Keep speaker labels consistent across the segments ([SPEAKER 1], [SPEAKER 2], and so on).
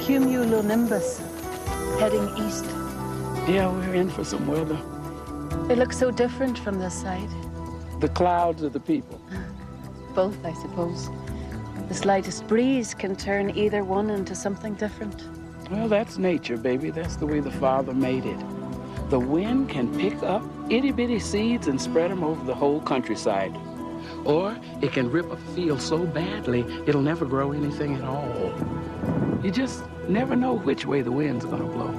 [SPEAKER 1] cumulonimbus heading east.
[SPEAKER 2] Yeah, we're in for some weather.
[SPEAKER 1] They look so different from this side.
[SPEAKER 2] The clouds are the people.
[SPEAKER 1] Both, I suppose. The slightest breeze can turn either one into something different.
[SPEAKER 2] Well, that's nature, baby. That's the way the Father made it. The wind can pick up itty-bitty seeds and spread them over the whole countryside. Or it can rip a field so badly, it'll never grow anything at all. You just never know which way the wind's gonna blow.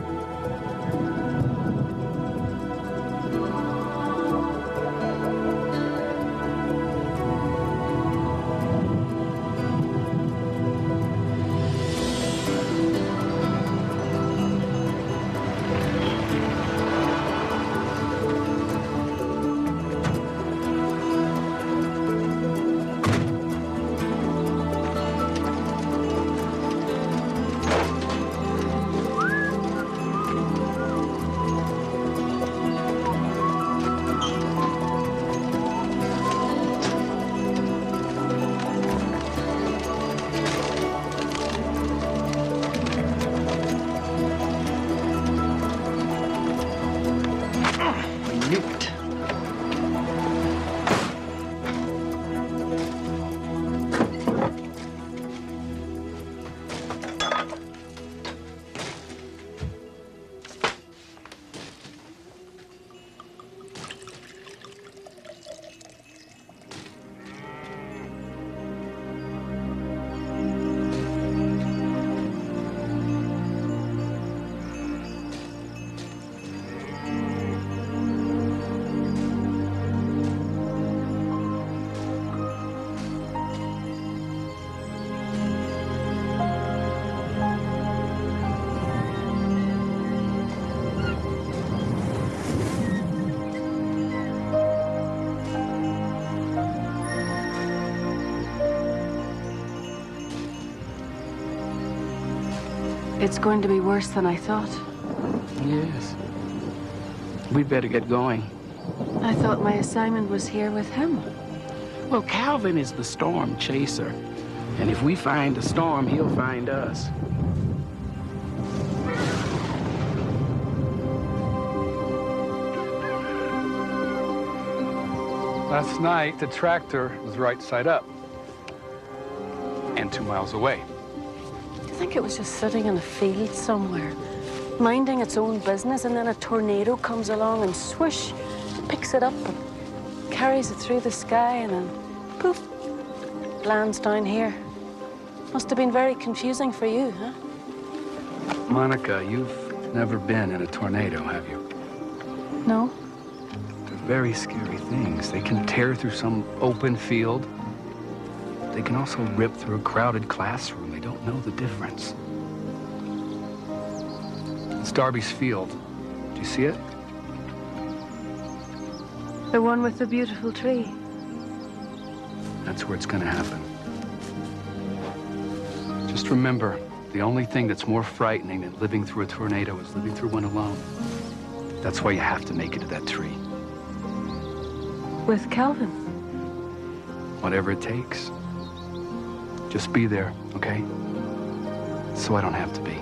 [SPEAKER 1] It's going to be worse than I thought.
[SPEAKER 2] Yes. We'd better get going.
[SPEAKER 1] I thought my assignment was here with him.
[SPEAKER 2] Well, Calvin is the storm chaser. And if we find a storm, he'll find us.
[SPEAKER 3] Last night, the tractor was right side up and 2 miles away.
[SPEAKER 1] I think it was just sitting in a field somewhere, minding its own business, and then a tornado comes along and swoosh, picks it up and carries it through the sky, and then poof, lands down here. Must have been very confusing for you, huh?
[SPEAKER 3] Monica, you've never been in a tornado, have you?
[SPEAKER 1] No.
[SPEAKER 3] They're very scary things. They can tear through some open field. They can also rip through a crowded classroom. They don't know the difference. It's Darby's field. Do you see it?
[SPEAKER 1] The one with the beautiful tree.
[SPEAKER 3] That's where it's gonna happen. Just remember, the only thing that's more frightening than living through a tornado is living through one alone. That's why you have to make it to that tree.
[SPEAKER 1] With Calvin?
[SPEAKER 3] Whatever it takes. Just be there, okay? So I don't have to be.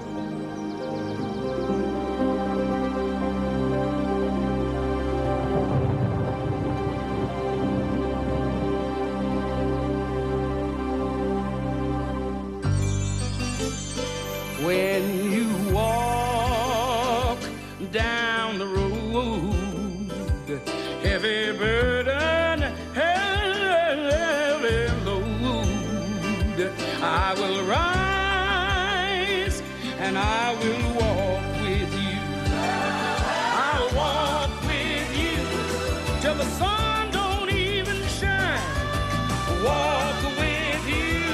[SPEAKER 2] When you walk down the road, heavy burden, heavy load, I will rise and I will walk with you. I'll walk with you till the sun don't even shine. Walk with you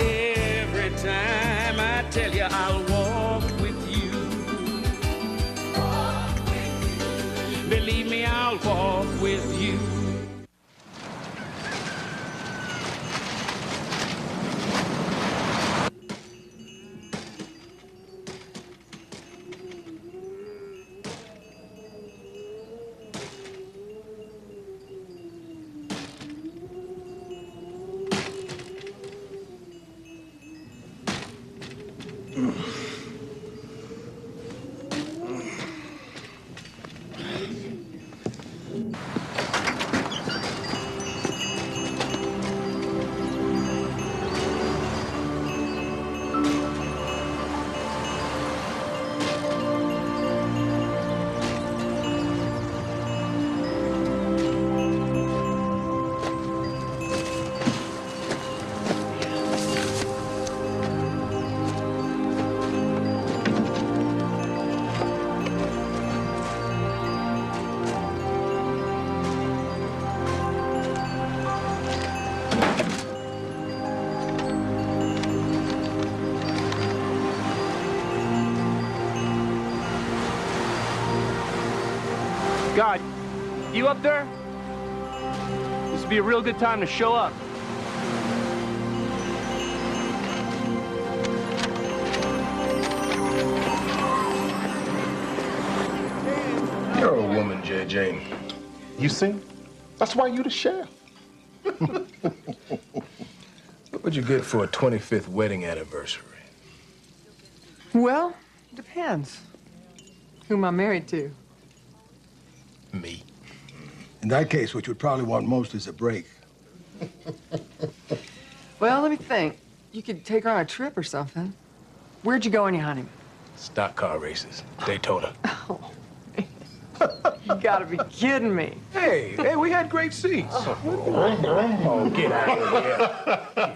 [SPEAKER 2] every time. I tell you, I'll walk with you. Walk with you. Believe me, I'll walk with you.
[SPEAKER 4] You up there? This would be a real good time to show up.
[SPEAKER 5] You're a woman, JJ. You see? That's why you the sheriff. What would you get for a 25th wedding anniversary?
[SPEAKER 6] Well, depends. Who am I married to?
[SPEAKER 5] Me.
[SPEAKER 7] In that case, what you'd probably want most is a break.
[SPEAKER 6] Well, let me think. You could take her on a trip or something. Where'd you go on your honeymoon?
[SPEAKER 5] Stock car races. Daytona.
[SPEAKER 6] Oh, you gotta be kidding me.
[SPEAKER 5] Hey, we had great seats. Oh, get out of here.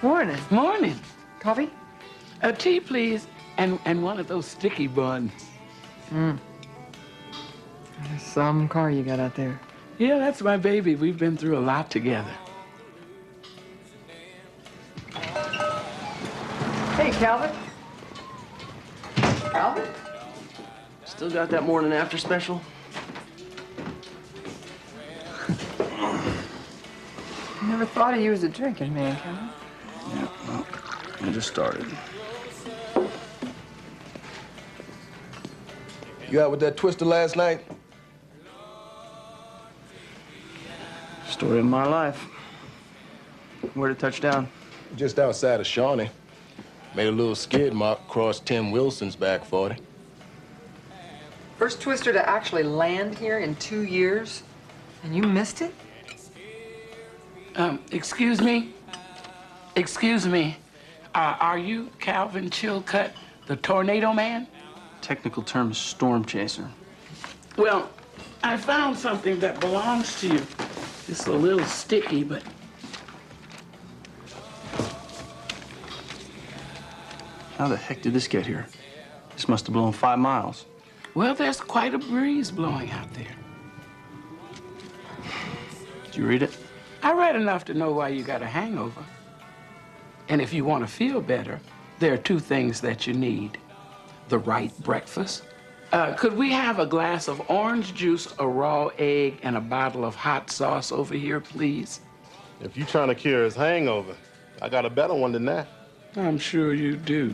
[SPEAKER 6] Morning.
[SPEAKER 2] Morning.
[SPEAKER 6] Coffee?
[SPEAKER 2] Tea, please, and one of those sticky buns.
[SPEAKER 6] Some car you got out there.
[SPEAKER 2] Yeah, that's my baby. We've been through a lot together.
[SPEAKER 6] Hey, Calvin. Calvin?
[SPEAKER 4] Still got that morning after special?
[SPEAKER 6] Never thought of you as a drinking man, Calvin.
[SPEAKER 4] Yeah, well, I just started.
[SPEAKER 5] You out with that twister last night?
[SPEAKER 4] Story of my life. Where'd it touch down?
[SPEAKER 5] Just outside of Shawnee. Made a little skid mark across Tim Wilson's back 40.
[SPEAKER 6] First twister to actually land here in 2 years, and you missed it?
[SPEAKER 2] Excuse me? Excuse me. Are you Calvin Chilcutt, the Tornado Man?
[SPEAKER 4] Technical term is storm chaser.
[SPEAKER 2] Well, I found something that belongs to you. It's a little sticky, but...
[SPEAKER 4] How the heck did this get here? This must have blown 5 miles.
[SPEAKER 2] Well, there's quite a breeze blowing out there.
[SPEAKER 4] Did you read it?
[SPEAKER 2] I read enough to know why you got a hangover. And if you want to feel better, there are 2 things that you need. The right breakfast. Could we have a glass of orange juice, a raw egg, and a bottle of hot sauce over here, please?
[SPEAKER 8] If you're trying to cure his hangover, I got a better one than that.
[SPEAKER 2] I'm sure you do.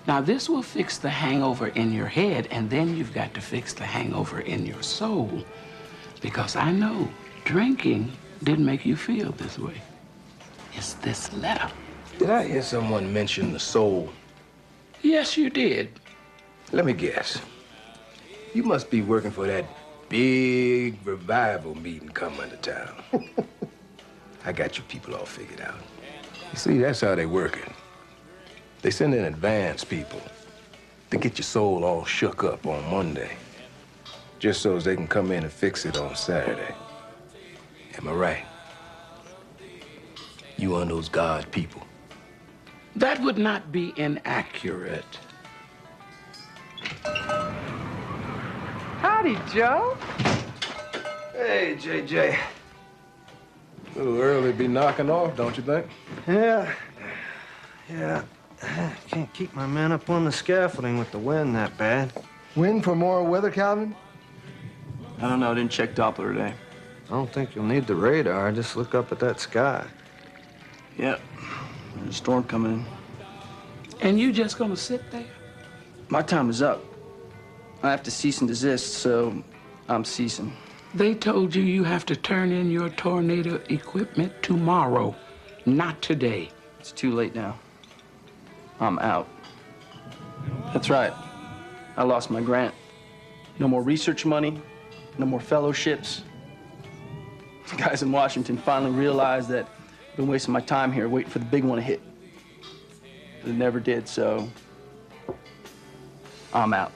[SPEAKER 2] Now, this will fix the hangover in your head, and then you've got to fix the hangover in your soul. Because I know drinking didn't make you feel this way. It's this letter.
[SPEAKER 5] Did I hear someone mention the soul?
[SPEAKER 2] Yes, you did.
[SPEAKER 5] Let me guess. You must be working for that big revival meeting coming to town. I got you people all figured out. You see, that's how they work it. They send in advance people to get your soul all shook up on Monday, just so as they can come in and fix it on Saturday. Am I right? You one of those God people.
[SPEAKER 2] That would not be inaccurate.
[SPEAKER 6] Howdy, Joe.
[SPEAKER 5] Hey, JJ. A little early to be knocking off, don't you think?
[SPEAKER 9] Yeah. Can't keep my men up on the scaffolding with the wind that bad.
[SPEAKER 7] Wind for more weather, Calvin?
[SPEAKER 4] I don't know, I didn't check Doppler today.
[SPEAKER 9] I don't think you'll need the radar. Just look up at that sky.
[SPEAKER 4] Yep, there's a storm coming in.
[SPEAKER 2] And you just gonna sit there?
[SPEAKER 4] My time is up. I have to cease and desist, so I'm ceasing.
[SPEAKER 2] They told you you have to turn in your tornado equipment tomorrow, not today.
[SPEAKER 4] It's too late now. I'm out. That's right. I lost my grant. No more research money, no more fellowships. The guys in Washington finally realized that I've been wasting my time here waiting for the big one to hit. But it never did, so I'm out.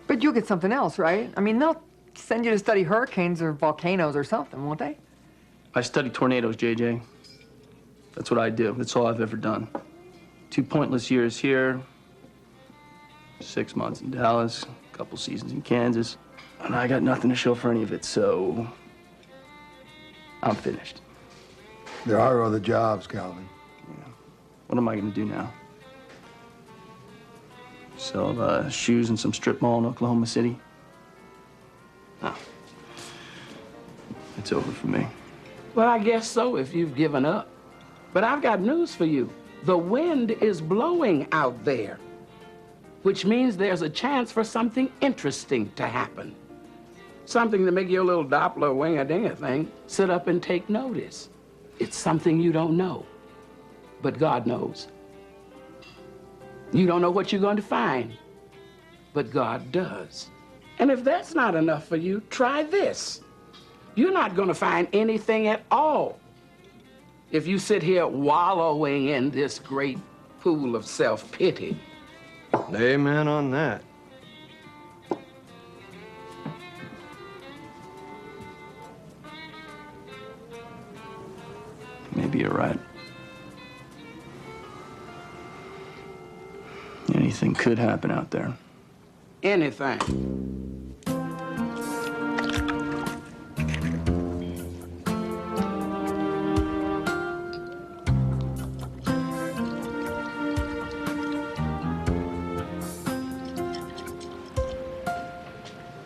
[SPEAKER 6] But you'll get something else, right? I mean, they'll send you to study hurricanes or volcanoes or something, won't they?
[SPEAKER 4] I study tornadoes, JJ. That's what I do. That's all I've ever done. 2 pointless years here, 6 months in Dallas, a couple seasons in Kansas, and I got nothing to show for any of it, so I'm finished.
[SPEAKER 7] There are other jobs, Calvin.
[SPEAKER 4] Yeah. What am I going to do now? Sell shoes in some strip mall in Oklahoma City? No. It's over for me.
[SPEAKER 2] Well, I guess so if you've given up. But I've got news for you. The wind is blowing out there, which means there's a chance for something interesting to happen. Something to make your little Doppler wing-a-ding-a thing sit up and take notice. It's something you don't know, but God knows. You don't know what you're going to find, but God does. And if that's not enough for you, try this. You're not going to find anything at all if you sit here wallowing in this great pool of self-pity.
[SPEAKER 9] Amen on that.
[SPEAKER 4] Maybe you're right. Anything could happen out there.
[SPEAKER 2] Anything.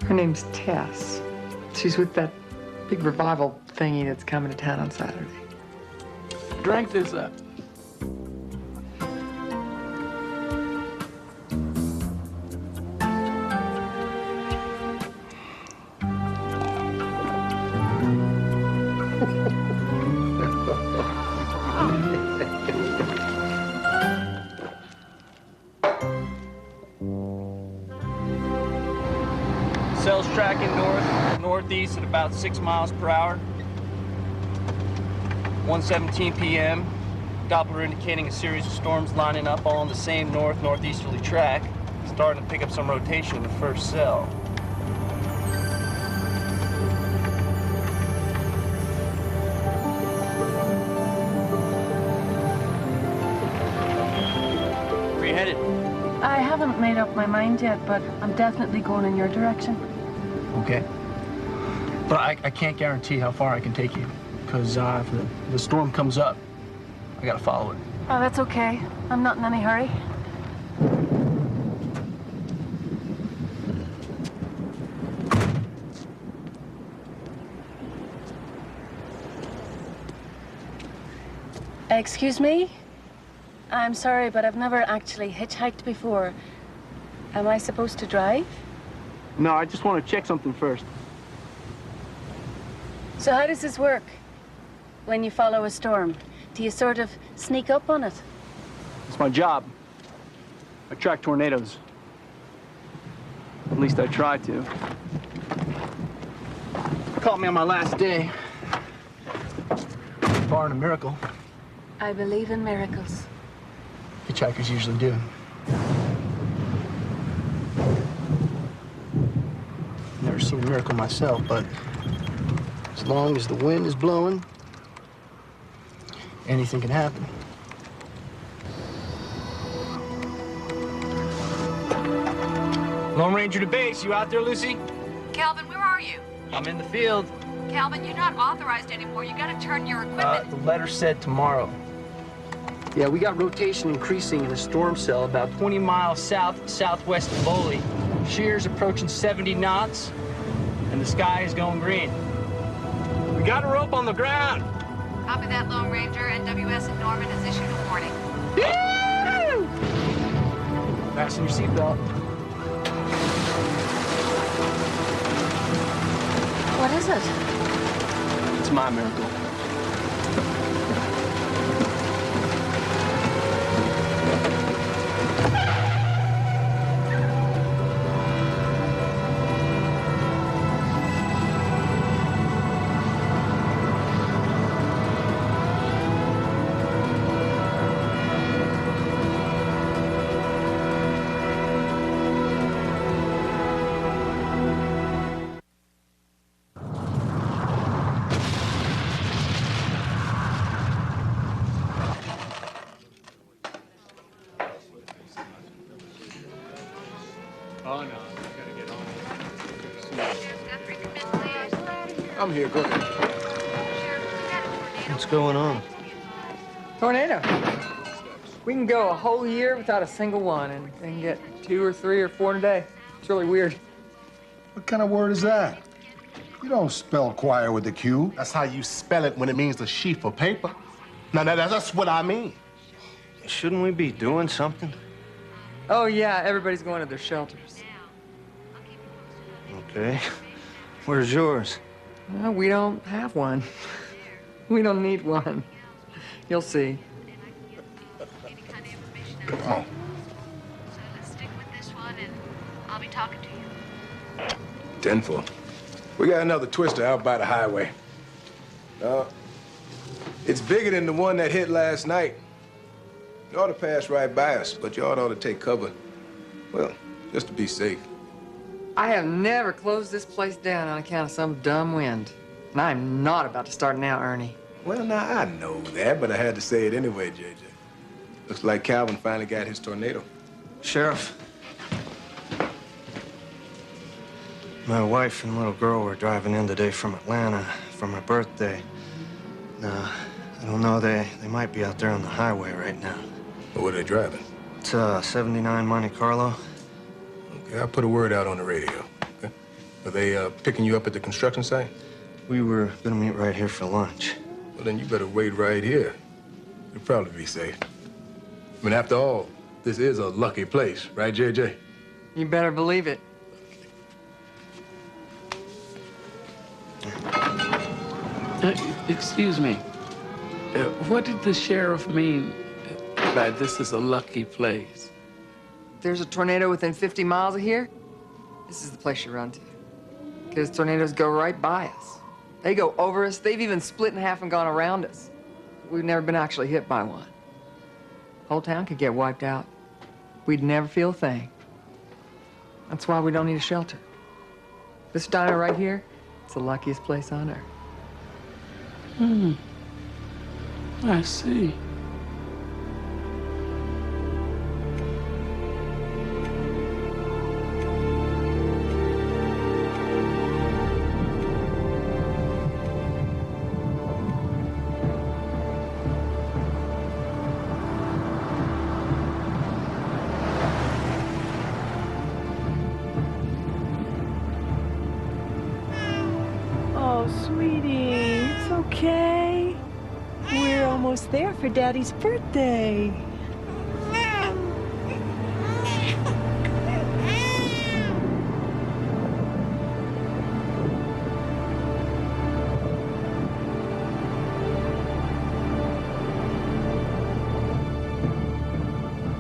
[SPEAKER 6] Her name's Tess. She's with that big revival thingy that's coming to town on Saturday.
[SPEAKER 2] Drink this up.
[SPEAKER 4] Cell's tracking northeast at about 6 miles per hour. 1:17 p.m. Doppler indicating a series of storms lining up all on the same northeasterly track, starting to pick up some rotation in the first cell. Where you headed?
[SPEAKER 1] I haven't made up my mind yet, but I'm definitely going in your direction.
[SPEAKER 4] Okay. But I can't guarantee how far I can take you, because if the storm comes up, I gotta follow it.
[SPEAKER 1] Oh, that's okay. I'm not in any hurry. Excuse me? I'm sorry, but I've never actually hitchhiked before. Am I supposed to drive?
[SPEAKER 4] No, I just want to check something first.
[SPEAKER 1] So how does this work when you follow a storm? Do you sort of sneak up on it?
[SPEAKER 4] It's my job. I track tornadoes. At least I try to. Caught me on my last day. Barring a miracle.
[SPEAKER 1] I believe in miracles.
[SPEAKER 4] Hitchhikers usually do. Never seen a miracle myself, but as long as the wind is blowing, anything can happen. Lone Ranger to base. You out there, Lucy?
[SPEAKER 10] Calvin, where are you?
[SPEAKER 4] I'm in the field.
[SPEAKER 10] Calvin, you're not authorized anymore. You gotta turn your equipment.
[SPEAKER 4] The letter said tomorrow. Yeah, we got rotation increasing in a storm cell about 20 miles southwest of Boley. Shear's approaching 70 knots, and the sky is going green. We got a rope on the ground.
[SPEAKER 10] Copy that, Lone Ranger. NWS in Norman has issued a warning.
[SPEAKER 4] Woo! Fasten your seatbelt.
[SPEAKER 1] What is it?
[SPEAKER 4] It's my miracle.
[SPEAKER 8] Oh, no. I gotta get on.
[SPEAKER 5] I'm here. Go ahead.
[SPEAKER 9] What's going on?
[SPEAKER 6] Tornado. We can go a whole year without a single one and get 2 or 3 or 4 in a day. It's really weird.
[SPEAKER 7] What kind of word is that? You don't spell choir with the Q.
[SPEAKER 8] That's how you spell it when it means a sheaf of paper. Now, that's what I mean.
[SPEAKER 9] Shouldn't we be doing something?
[SPEAKER 6] Oh, yeah, everybody's going to their shelters.
[SPEAKER 9] Okay. Where's yours?
[SPEAKER 6] Well, we don't have one. We don't need one. You'll see.
[SPEAKER 7] Oh.
[SPEAKER 10] So let's stick with this one, and I'll be talking to you.
[SPEAKER 5] 10-4. We got another twister out by the highway. It's bigger than the one that hit last night. You ought to pass right by us, but you ought to take cover. Well, just to be safe.
[SPEAKER 6] I have never closed this place down on account of some dumb wind. And I'm not about to start now, Ernie.
[SPEAKER 5] Well, now, I know that, but I had to say it anyway, JJ. Looks like Calvin finally got his tornado.
[SPEAKER 9] Sheriff. My wife and little girl were driving in today from Atlanta for my birthday. I don't know, they might be out there on the highway right now.
[SPEAKER 5] But what are they driving?
[SPEAKER 9] It's a 79 Monte Carlo.
[SPEAKER 5] Okay, I'll put a word out on the radio. Okay? Are they picking you up at the construction site?
[SPEAKER 9] We were gonna meet right here for lunch.
[SPEAKER 5] Well, then you better wait right here. You'll probably be safe. I mean, after all, this is a lucky place, right, JJ?
[SPEAKER 6] You better believe it.
[SPEAKER 2] Excuse me. What did the sheriff mean by this is a lucky place?
[SPEAKER 6] There's a tornado within 50 miles of here. This is the place you run to. Because tornadoes go right by us. They go over us. They've even split in half and gone around us. We've never been actually hit by one. Whole town could get wiped out. We'd never feel a thing. That's why we don't need a shelter. This diner right here, it's the luckiest place on earth.
[SPEAKER 2] I see.
[SPEAKER 11] Oh, sweetie, it's okay. We're almost there for Daddy's birthday.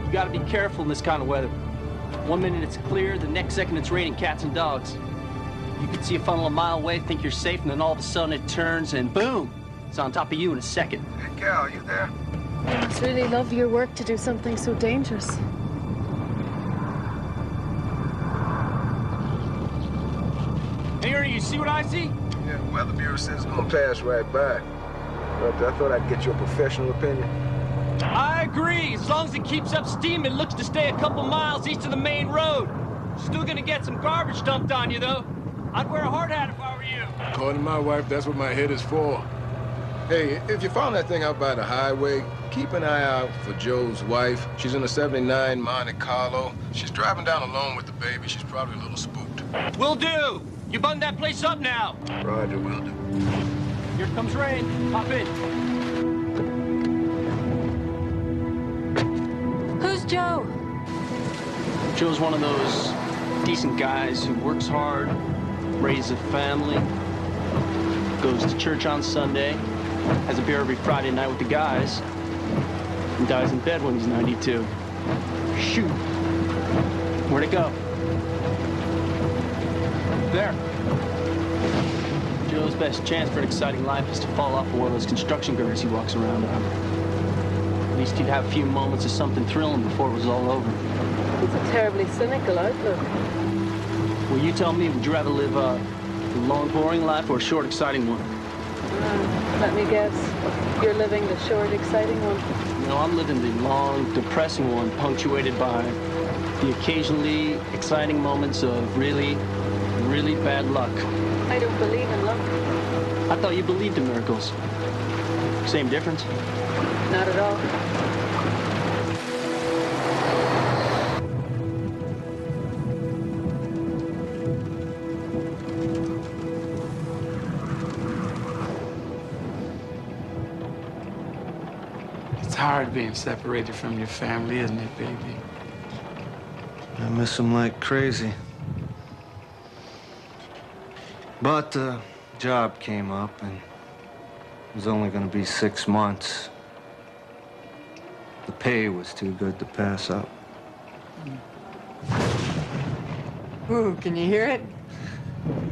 [SPEAKER 4] You gotta be careful in this kind of weather. 1 minute it's clear, the next second it's raining cats and dogs. You can see a funnel a mile away, think you're safe, and then all of a sudden it turns and boom! It's on top of you in a second.
[SPEAKER 5] Hey, Cal, you there?
[SPEAKER 1] You must really love your work to do something so dangerous.
[SPEAKER 4] Hey, Ernie, you see what I see?
[SPEAKER 5] Yeah, the Weather Bureau says it's gonna pass right by. But I thought I'd get your professional opinion.
[SPEAKER 4] I agree. As long as it keeps up steam, it looks to stay a couple miles east of the main road. Still gonna get some garbage dumped on you, though. I'd wear a hard hat if I were you.
[SPEAKER 5] According to my wife, that's what my head is for. Hey, if you found that thing out by the highway, keep an eye out for Joe's wife. She's in a 79 Monte Carlo. She's driving down alone with the baby. She's probably a little spooked.
[SPEAKER 4] Will do. You button that place up now.
[SPEAKER 5] Roger, will do.
[SPEAKER 4] Here comes rain. Hop in.
[SPEAKER 1] Who's Joe?
[SPEAKER 4] Joe's one of those decent guys who works hard, raises a family, goes to church on Sunday, has a beer every Friday night with the guys, and dies in bed when he's 92. Shoot. Where'd it go? There. Joe's best chance for an exciting life is to fall off of one of those construction girders he walks around on. At least he'd have a few moments of something thrilling before it was all over.
[SPEAKER 1] It's a terribly cynical outlook.
[SPEAKER 4] Well, you tell me, would you rather live a long, boring life or a short, exciting one?
[SPEAKER 1] Let me guess. You're living the short, exciting one.
[SPEAKER 4] You know, I'm living the long, depressing one, punctuated by The occasionally exciting moments of really, really bad luck.
[SPEAKER 1] I don't believe in luck.
[SPEAKER 4] I thought you believed in miracles. Same difference?
[SPEAKER 1] Not at all.
[SPEAKER 2] It's hard being separated from your family, isn't it, baby?
[SPEAKER 9] I miss them like crazy. But the job came up, and it was only going to be 6 months. The pay was too good to pass up.
[SPEAKER 6] Ooh, can you hear it?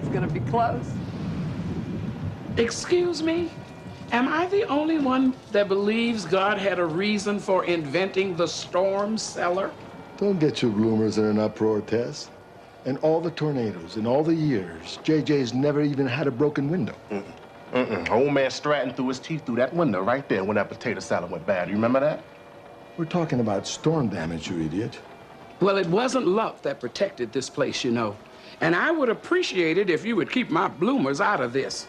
[SPEAKER 6] It's gonna be close.
[SPEAKER 2] Excuse me? Am I the only one that believes God had a reason for inventing the storm cellar?
[SPEAKER 7] Don't get your bloomers in an uproar, Tess. In all the tornadoes, in all the years, JJ's never even had a broken window.
[SPEAKER 8] Old man Stratton threw his teeth through that window right there when that potato salad went bad. You remember that?
[SPEAKER 7] We're talking about storm damage, you idiot.
[SPEAKER 2] Well, it wasn't luck that protected this place, you know. And I would appreciate it if you would keep my bloomers out of this.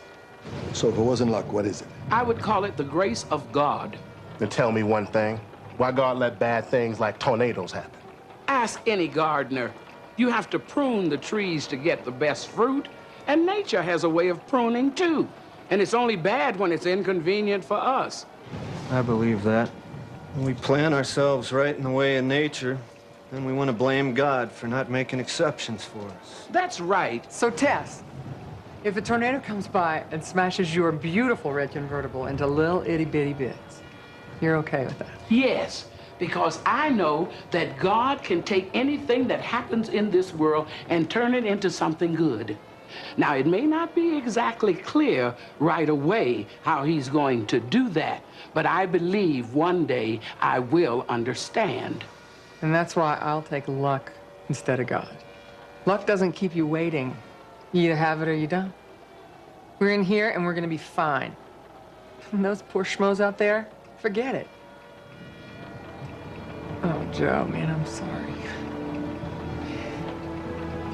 [SPEAKER 7] So if it wasn't luck, what is it?
[SPEAKER 2] I would call it the grace of God.
[SPEAKER 8] Then tell me one thing. Why God let bad things like tornadoes happen?
[SPEAKER 2] Ask any gardener. You have to prune the trees to get the best fruit, and nature has a way of pruning too. And it's only bad when it's inconvenient for us.
[SPEAKER 9] I believe that. When we plan ourselves right in the way of nature, then we want to blame God for not making exceptions for us.
[SPEAKER 2] That's right.
[SPEAKER 6] So, Tess, if a tornado comes by and smashes your beautiful red convertible into little itty-bitty bits, you're okay with that?
[SPEAKER 2] Yes, because I know that God can take anything that happens in this world and turn it into something good. Now, it may not be exactly clear right away how he's going to do that, but I believe one day I will understand.
[SPEAKER 6] And that's why I'll take luck instead of God. Luck doesn't keep you waiting. You either have it or you don't. We're in here and we're gonna be fine. And those poor schmoes out there, forget it. Oh, Joe, man, I'm sorry.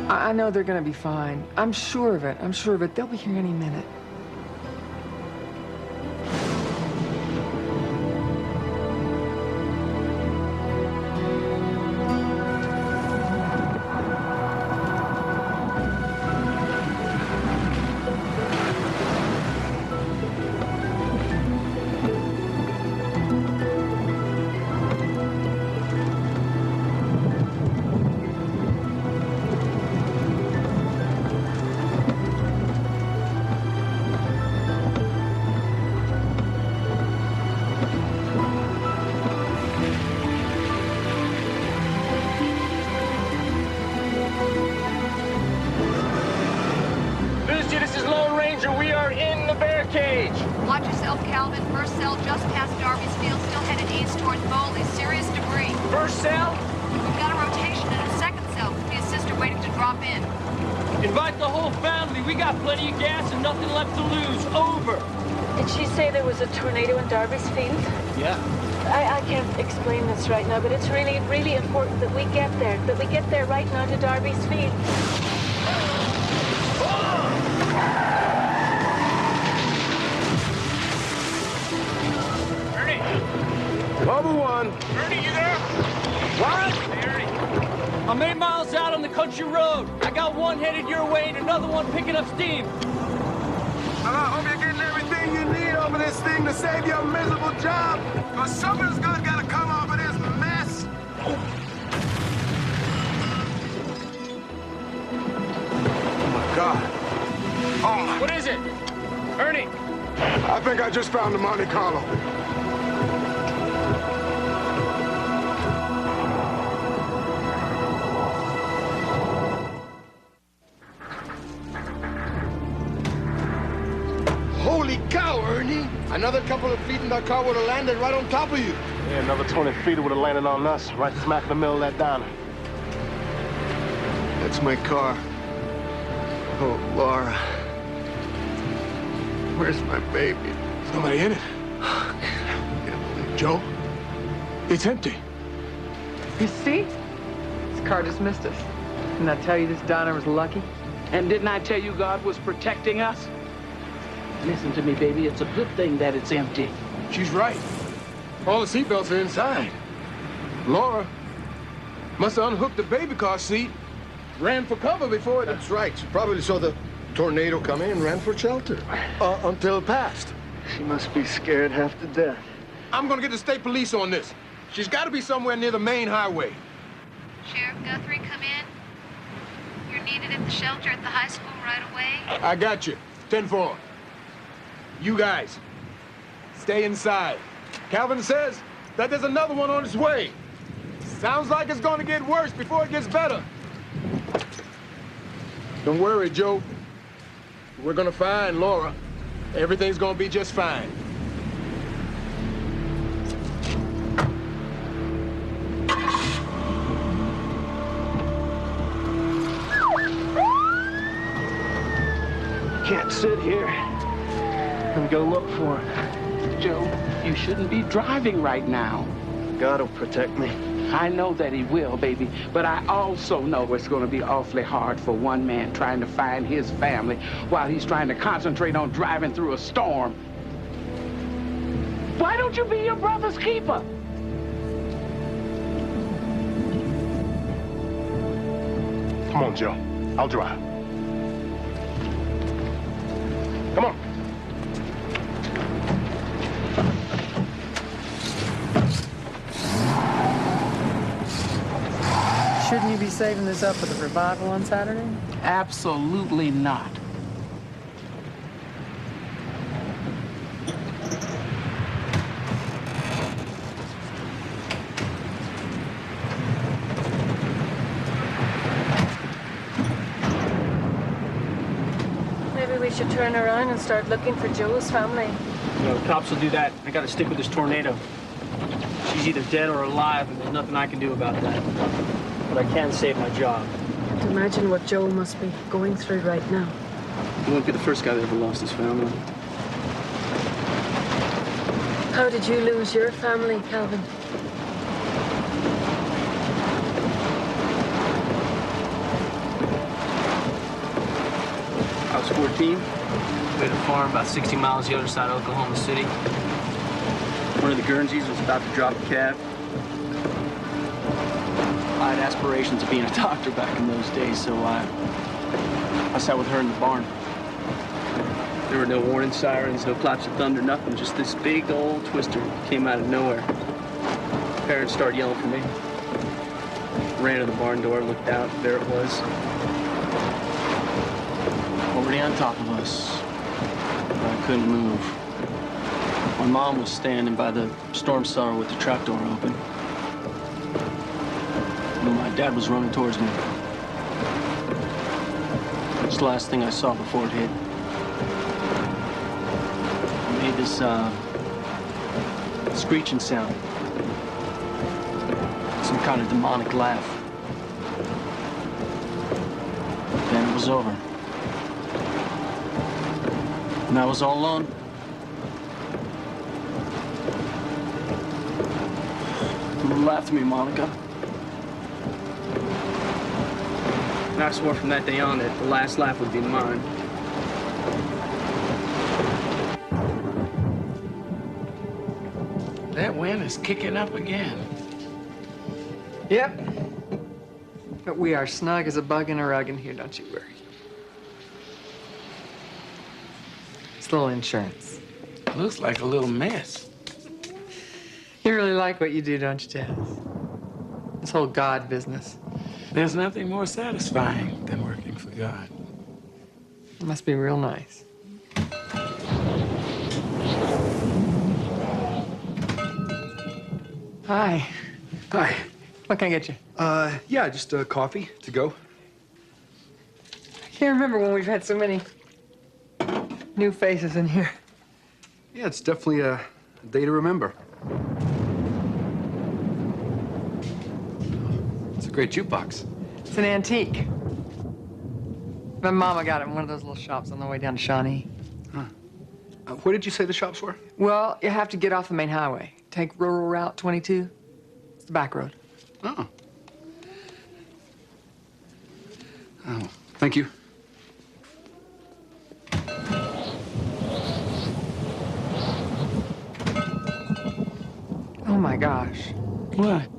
[SPEAKER 6] I know they're gonna be fine. I'm sure of it. I'm sure of it. They'll be here any minute.
[SPEAKER 10] Watch yourself, Calvin. First cell just past Darby's Field, still headed east towards Bowley. Serious debris.
[SPEAKER 12] First cell?
[SPEAKER 10] We've got a rotation in a second cell. Could be a sister waiting to drop in.
[SPEAKER 12] Invite the whole family. We got plenty of gas and nothing left to lose. Over.
[SPEAKER 1] Did she say there was a tornado in Darby's Field?
[SPEAKER 12] Yeah.
[SPEAKER 1] I can't explain this right now, but it's really, really important that we get there. That we get there right now to Darby's Field.
[SPEAKER 8] Number one.
[SPEAKER 12] Ernie, you there? What? Hey, Ernie. I'm 8 miles out on the country road. I got one headed your way and another one picking up steam.
[SPEAKER 5] Well, I hope you're getting everything you need over this thing to save your miserable job. Because something's gotta come off of this mess.
[SPEAKER 8] Oh, my God. Oh, my.
[SPEAKER 12] What is it? Ernie.
[SPEAKER 8] I think I just found the Monte Carlo.
[SPEAKER 7] Holy cow, Ernie! Another couple of feet and that car would have landed right on top of you.
[SPEAKER 8] Yeah, another 20 feet would have landed on us, right smack in the middle of that diner.
[SPEAKER 9] That's my car. Oh, Laura. Where's my baby?
[SPEAKER 8] Somebody in it.
[SPEAKER 9] I can't believe it.
[SPEAKER 8] Joe, it's empty.
[SPEAKER 6] You see? car just missed us. Didn't I tell you this diner was lucky?
[SPEAKER 2] And didn't I tell you God was protecting us? Listen to me, baby. It's a good thing that it's empty.
[SPEAKER 5] She's right. All the seatbelts are inside. Laura must have unhooked the baby car seat, ran for cover before it...
[SPEAKER 7] That's right. She probably saw the tornado coming and ran for shelter. Until it passed.
[SPEAKER 9] She must be scared half to death.
[SPEAKER 5] I'm gonna get the state police on this. She's got to be somewhere near the main highway.
[SPEAKER 10] Sheriff Guthrie, come in. You're needed at the shelter at the high school right away.
[SPEAKER 5] I got you. 10-4. You guys, stay inside. Calvin says that there's another one on its way. Sounds like it's gonna get worse before it gets better. Don't worry, Joe. We're gonna find Laura. Everything's gonna be just fine.
[SPEAKER 9] Can't sit here and go look for it.
[SPEAKER 2] Joe, you shouldn't be driving right now.
[SPEAKER 9] God will protect me.
[SPEAKER 2] I know that he will, baby, but I also know it's going to be awfully hard for one man trying to find his family while he's trying to concentrate on driving through a storm. Why don't you be your brother's keeper?
[SPEAKER 8] Come on, Joe. I'll drive. Come on.
[SPEAKER 6] Shouldn't you be saving this up for the revival on Saturday?
[SPEAKER 2] Absolutely not.
[SPEAKER 1] Maybe we should turn around and start looking for Joe's family.
[SPEAKER 12] No, the cops will do that. I gotta stick with this tornado. She's either dead or alive, and there's nothing I can do about that. But I can save my job.
[SPEAKER 1] Can't imagine what Joe must be going through right now.
[SPEAKER 4] You won't be the first guy that ever lost his family.
[SPEAKER 1] How did you lose your family, Calvin?
[SPEAKER 4] I was 14.
[SPEAKER 12] We had a farm about 60 miles the other side of Oklahoma City.
[SPEAKER 4] One of the Guernseys was about to drop a cab. I had aspirations of being a doctor back in those days, so I sat with her in the barn. There were no warning sirens, no claps of thunder, nothing. Just this big old twister came out of nowhere. Parents started yelling for me. Ran to the barn door, looked out, there it was. Already on top of us. But I couldn't move. My mom was standing by the storm cellar with the trap door open. And my dad was running towards me. It's the last thing I saw before it hit. It made this screeching sound. Some kind of demonic laugh. Then it was over. And I was all alone. You laughed at me, Monica. And I swore from that day on that the last laugh would be mine.
[SPEAKER 2] That wind is kicking up again.
[SPEAKER 6] Yep. But we are snug as a bug in a rug in here, don't you worry. It's a little insurance.
[SPEAKER 2] Looks like a little mess.
[SPEAKER 6] You really like what you do, don't you, Taz? This whole God business.
[SPEAKER 2] There's nothing more satisfying than working for God.
[SPEAKER 6] It must be real nice. Hi.
[SPEAKER 3] Hi.
[SPEAKER 6] What can I get you?
[SPEAKER 3] Yeah, just coffee to go.
[SPEAKER 6] I can't remember when we've had so many new faces in here.
[SPEAKER 3] Yeah, it's definitely a day to remember. It's a great jukebox.
[SPEAKER 6] It's an antique. My mama got it in one of those little shops on the way down to Shawnee.
[SPEAKER 3] Huh. Where did you say the shops were?
[SPEAKER 6] Well, you have to get off the main highway. Take rural route 22. It's the back road.
[SPEAKER 3] Oh. Oh, thank you.
[SPEAKER 6] Oh my gosh.
[SPEAKER 2] What?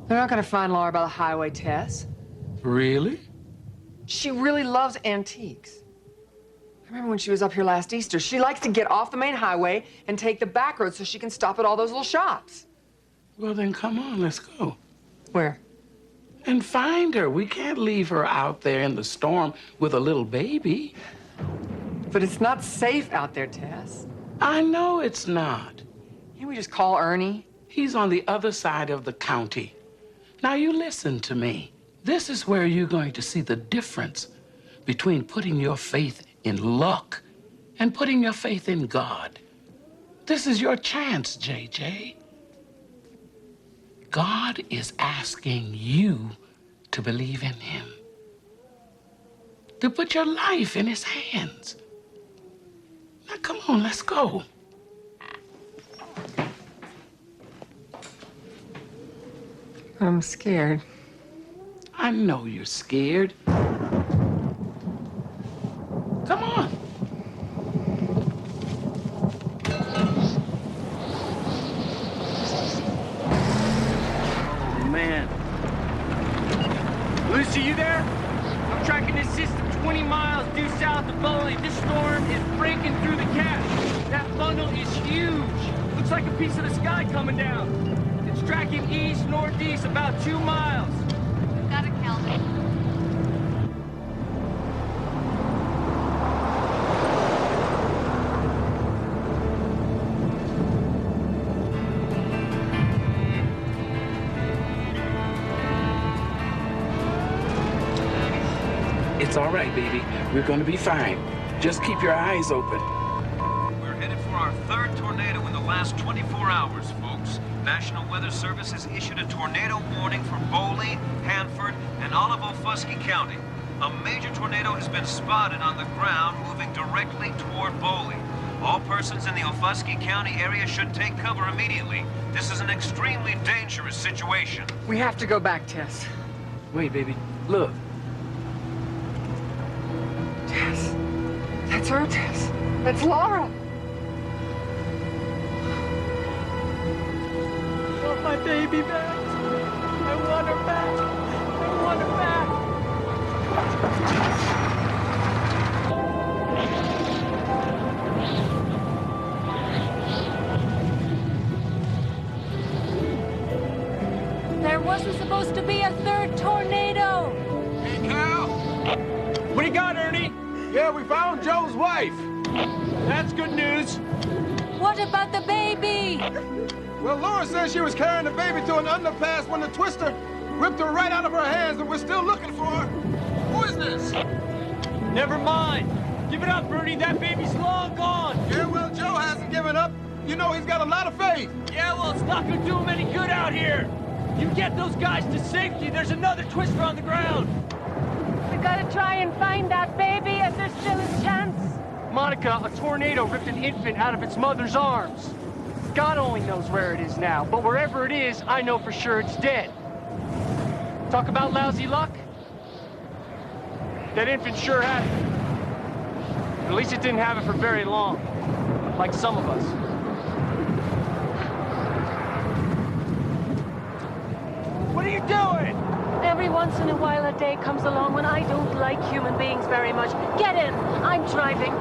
[SPEAKER 6] They're not gonna find Laura by the highway, Tess.
[SPEAKER 2] Really?
[SPEAKER 6] She really loves antiques. I remember when she was up here last Easter, she likes to get off the main highway and take the back road so she can stop at all those little shops.
[SPEAKER 2] Well, then come on, let's go.
[SPEAKER 6] Where?
[SPEAKER 2] And find her. We can't leave her out there in the storm with a little baby.
[SPEAKER 6] But it's not safe out there, Tess.
[SPEAKER 2] I know it's not.
[SPEAKER 6] Can't we just call Ernie?
[SPEAKER 2] He's on the other side of the county. Now, you listen to me. This is where you're going to see the difference between putting your faith in luck and putting your faith in God. This is your chance, JJ. God is asking you to believe in him, to put your life in his hands. Now, come on, let's go.
[SPEAKER 6] I'm scared.
[SPEAKER 2] I know you're scared. Come on.
[SPEAKER 12] Oh, man. Lucy, you there? I'm tracking this system 20 miles due south of Bowling. This storm is breaking through the cap. That bundle is huge. Looks like a piece of the sky coming down. It's tracking east-northeast about 2 miles.
[SPEAKER 10] Got it, Calvin.
[SPEAKER 2] It's all right, baby. We're gonna be fine. Just keep your eyes open.
[SPEAKER 13] We're headed for our third tornado in the last 24 hours, folks. National Weather Service has issued a tornado warning for Boley, Hanford, and Olive-Ofuskie County. A major tornado has been spotted on the ground moving directly toward Boley. All persons in the Ofuskie County area should take cover immediately. This is an extremely dangerous situation.
[SPEAKER 6] We have to go back, Tess.
[SPEAKER 2] Wait, baby. Look.
[SPEAKER 6] Tess. That's her, Tess. That's Laura.
[SPEAKER 12] I want my baby back. I want her back. I want her back.
[SPEAKER 1] There wasn't supposed to be a third tornado.
[SPEAKER 8] Hey, Cal.
[SPEAKER 12] What do you got, Ernie?
[SPEAKER 8] Yeah, we found Joe's wife.
[SPEAKER 12] That's good news.
[SPEAKER 1] What about the baby?
[SPEAKER 8] Well, Laura says she was carrying the baby to an underpass when the twister ripped her right out of her hands, and we're still looking for her. Who is this?
[SPEAKER 12] Never mind. Give it up, Ernie. That baby's long gone.
[SPEAKER 8] Yeah, well, Joe hasn't given up. You know he's got a lot of faith.
[SPEAKER 12] Yeah, well, it's not gonna do him any good out here. You get those guys to safety. There's another twister on the ground.
[SPEAKER 1] We gotta try and find that baby if there's still a chance.
[SPEAKER 12] Monica, a tornado ripped an infant out of its mother's arms. God only knows where it is now, but wherever it is, I know for sure it's dead. Talk about lousy luck? That infant sure had it. At least it didn't have it for very long, like some of us. What are you doing?
[SPEAKER 1] Every once in a while a day comes along when I don't like human beings very much. Get in. I'm driving.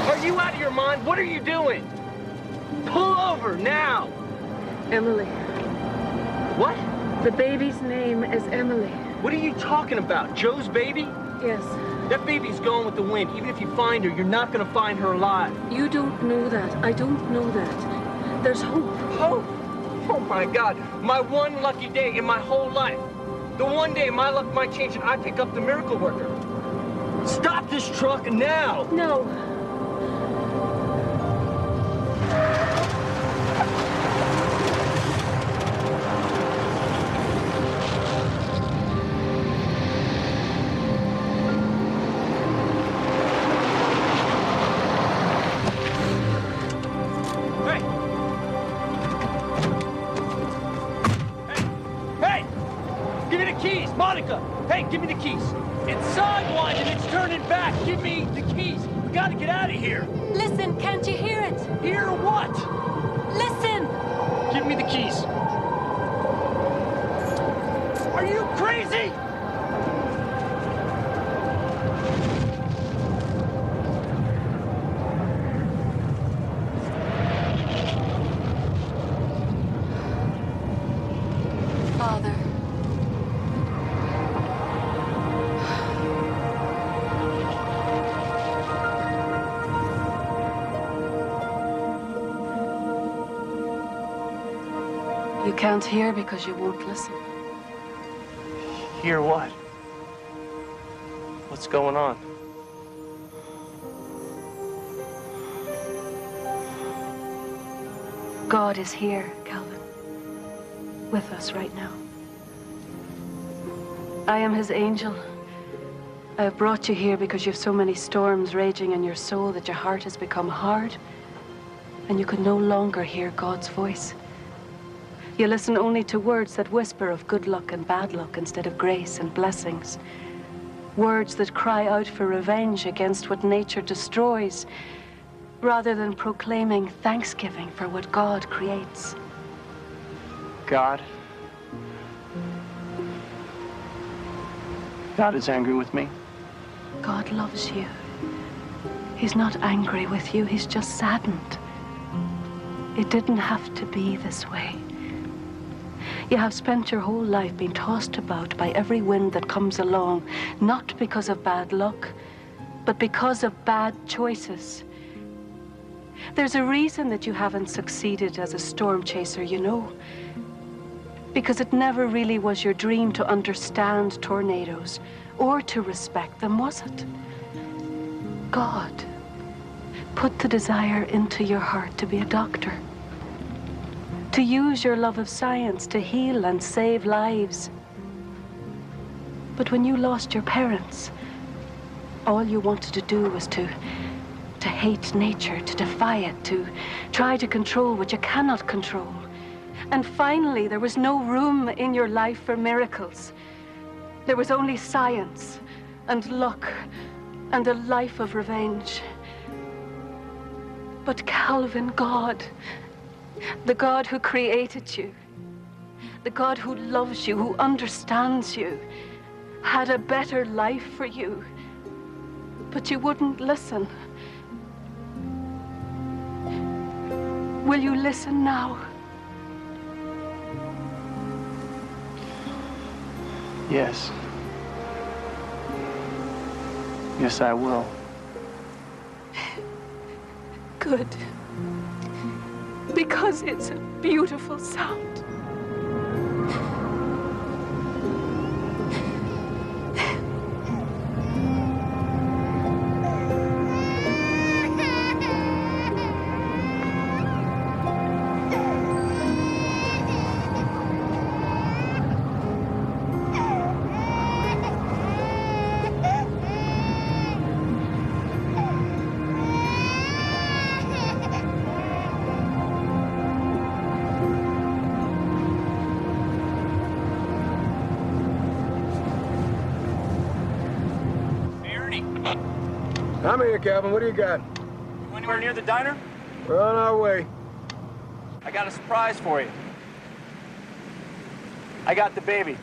[SPEAKER 12] Are you out of your mind? What are you doing? Pull over now.
[SPEAKER 1] Emily.
[SPEAKER 12] What?
[SPEAKER 1] The baby's name is Emily.
[SPEAKER 12] What are you talking about? Joe's baby?
[SPEAKER 1] Yes.
[SPEAKER 12] That baby's going with the wind. Even if you find her, you're not gonna find her alive.
[SPEAKER 1] You don't know that. I don't know that. There's hope.
[SPEAKER 12] Hope? Oh my God. My one lucky day in my whole life. The one day my luck might change and I pick up the miracle worker. Stop this truck now!
[SPEAKER 1] No.
[SPEAKER 12] Give me the keys. It's sidewinding. It's turning back. Give me the keys. We gotta get out of here.
[SPEAKER 1] Listen, can't you hear it?
[SPEAKER 12] Hear what?
[SPEAKER 1] Listen!
[SPEAKER 12] Give me the keys. Are you crazy?
[SPEAKER 1] Father. You can't hear because you won't listen.
[SPEAKER 12] Hear what? What's going on?
[SPEAKER 1] God is here, Calvin, with us right now. I am his angel. I have brought you here because you have so many storms raging in your soul that your heart has become hard and you can no longer hear God's voice. You listen only to words that whisper of good luck and bad luck instead of grace and blessings. Words that cry out for revenge against what nature destroys, rather than proclaiming thanksgiving for what God creates.
[SPEAKER 12] God? God is angry with me.
[SPEAKER 1] God loves you. He's not angry with you, he's just saddened. It didn't have to be this way. You have spent your whole life being tossed about by every wind that comes along, not because of bad luck, but because of bad choices. There's a reason that you haven't succeeded as a storm chaser, you know. Because it never really was your dream to understand tornadoes or to respect them, was it? God put the desire into your heart to be a doctor, to use your love of science to heal and save lives. But when you lost your parents, all you wanted to do was to hate nature, to defy it, to try to control what you cannot control. And finally, there was no room in your life for miracles. There was only science and luck and a life of revenge. But Calvin, God, the God who created you, the God who loves you, who understands you, had a better life for you. But you wouldn't listen. Will you listen now?
[SPEAKER 12] Yes. Yes, I will.
[SPEAKER 1] Good. Because it's a beautiful sound.
[SPEAKER 8] I'm here, Calvin. What do you got?
[SPEAKER 12] You anywhere near the diner?
[SPEAKER 8] We're on our way.
[SPEAKER 12] I got a surprise for you. I got the baby.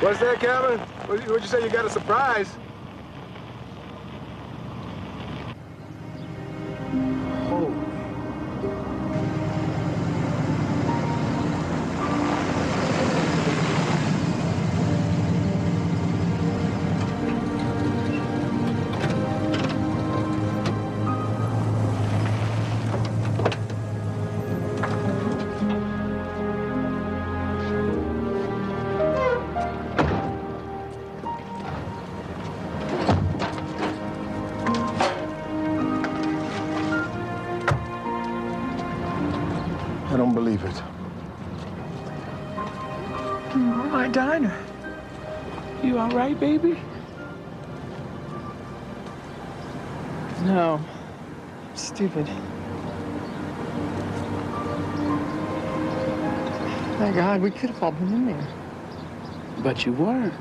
[SPEAKER 8] What's that, Calvin? What'd you say? You got a surprise? I don't believe it.
[SPEAKER 2] My diner. You all right, baby?
[SPEAKER 6] No. Stupid. Thank God, we could have all been in there.
[SPEAKER 2] But you weren't.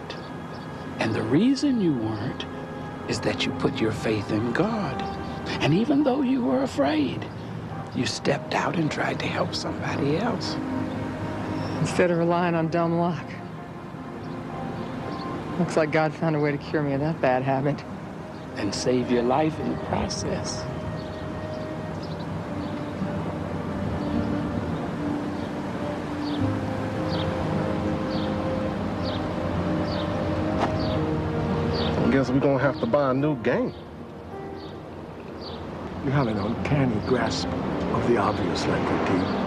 [SPEAKER 2] And the reason you weren't is that you put your faith in God. And even though you were afraid, you stepped out and tried to help somebody else.
[SPEAKER 6] Instead of relying on dumb luck. Looks like God found a way to cure me of that bad habit.
[SPEAKER 2] And save your life in the process.
[SPEAKER 8] I guess we're gonna have to buy a new game.
[SPEAKER 7] You have an uncanny grasp of the obvious, Leonard.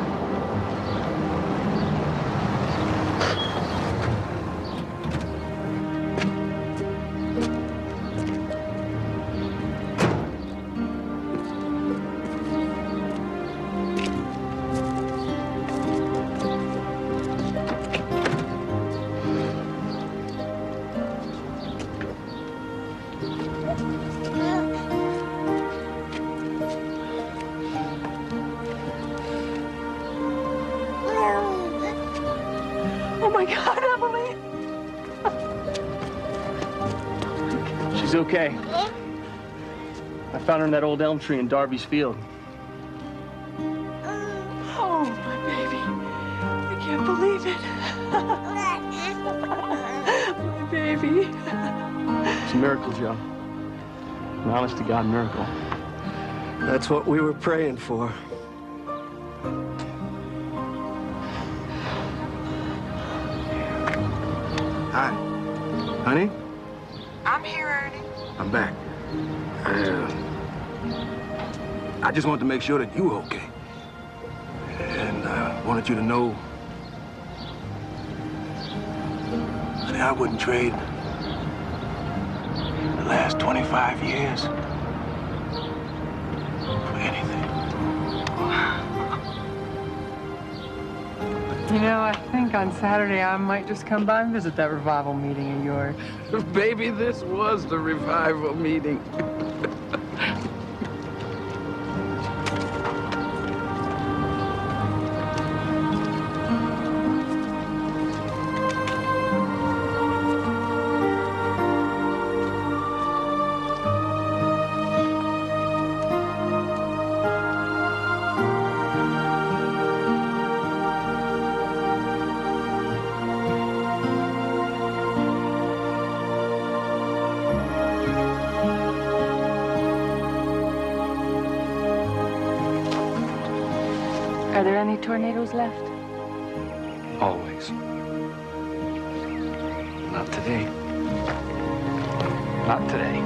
[SPEAKER 11] Oh my God, Emily!
[SPEAKER 4] She's okay. I found her in that old elm tree in Darby's field.
[SPEAKER 11] Oh, my baby. I can't believe it. My baby.
[SPEAKER 4] It's a miracle, Joe. An honest to God miracle.
[SPEAKER 9] That's what we were praying for.
[SPEAKER 5] Hi. Honey?
[SPEAKER 6] I'm here, Ernie.
[SPEAKER 5] I'm back. I just wanted to make sure that you were okay. And I wanted you to know that I wouldn't trade the last 25 years for anything.
[SPEAKER 6] You know, I think on Saturday I might just come by and visit that revival meeting of yours.
[SPEAKER 2] Baby, this was the revival meeting.
[SPEAKER 1] Are there any tornadoes left?
[SPEAKER 3] Always. Not today. Not today.